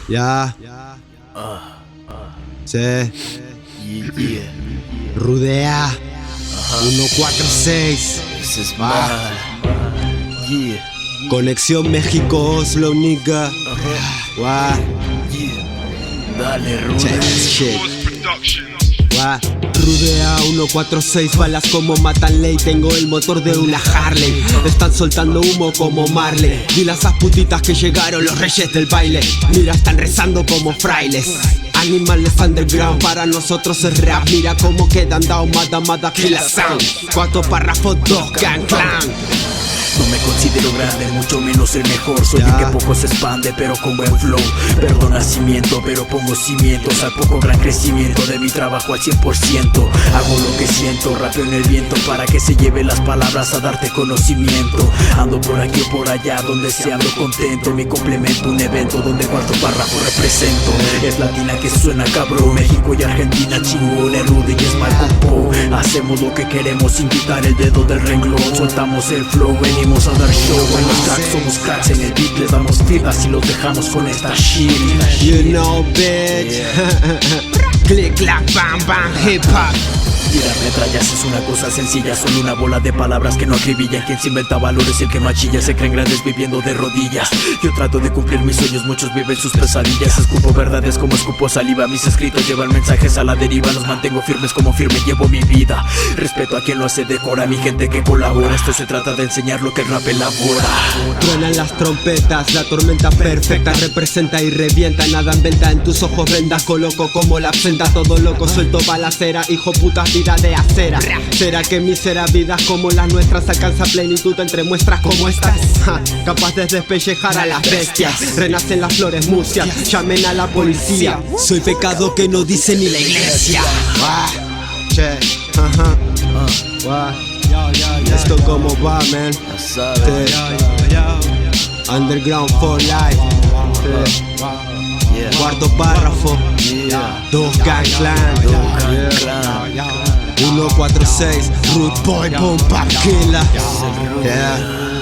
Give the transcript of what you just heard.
Ya. Sí. Yeah. Rudea. 146. This is mine. Yeah. Conexión México-Oslo, nigga. Wah. Yeah. Dale, Check Rude. this shit. Wah. Rudea 146, balas como matan ley. Tengo el motor de una Harley. Están soltando humo como Marley. Dile a esas putitas que llegaron los reyes del baile. Mira, están rezando como frailes. Animales underground, para nosotros es rap. Mira cómo quedan down, mada, kill a sound. 4 párrafos, 2 gang clan. No me considero grande, mucho menos el mejor. Soy el que poco se expande, pero con buen flow. Perdón nacimiento, pero pongo cimientos al poco gran crecimiento de mi trabajo al 100%. Hago lo que siento, rapeo en el viento para que se lleve las palabras a darte conocimiento. Ando por aquí o por allá, donde sea ando contento. Mi complemento, un evento donde cuarto párrafo represento. Es latina que suena cabrón, México y Argentina chingón. Es Rude y es Marco Po. Hacemos lo que queremos sin quitar el dedo del renglón. Soltamos el flow, venimos a dar show. En los tracks somos cracks, en el beat les damos firmas y los dejamos con esta shit. You know, bitch. Click, clack, bam, bam, hip hop. Tirar metrallas es una cosa sencilla, solo una bola de palabras que no acribillan. Quien se inventa valores y el que no achilla se creen grandes viviendo de rodillas. Yo trato de cumplir mis sueños, muchos viven sus pesadillas. Escupo verdades como escupo saliva, mis escritos llevan mensajes a la deriva. Los mantengo firmes como firme llevo mi vida. Respeto a quien lo hace, decora, mi gente que colabora. Esto se trata de enseñar lo que el rap elabora. Truenan las trompetas, la tormenta perfecta representa y revienta. Nada en venta, en tus ojos vendas, coloco como la absenta. Todo loco, suelto balacera, hijo puta, vida de acera. ¿Será que míseras vidas como las nuestras alcanza plenitud entre muestras como estas? Capaz de despellejar a las bestias. Renacen las flores mucias, llamen a la policía. Soy pecado que no dice ni la iglesia. Che, esto como va, man. Underground for life. Cuarto párrafo. 2 gang clan. 146 Rude Boy Bomba Killer. Yeah.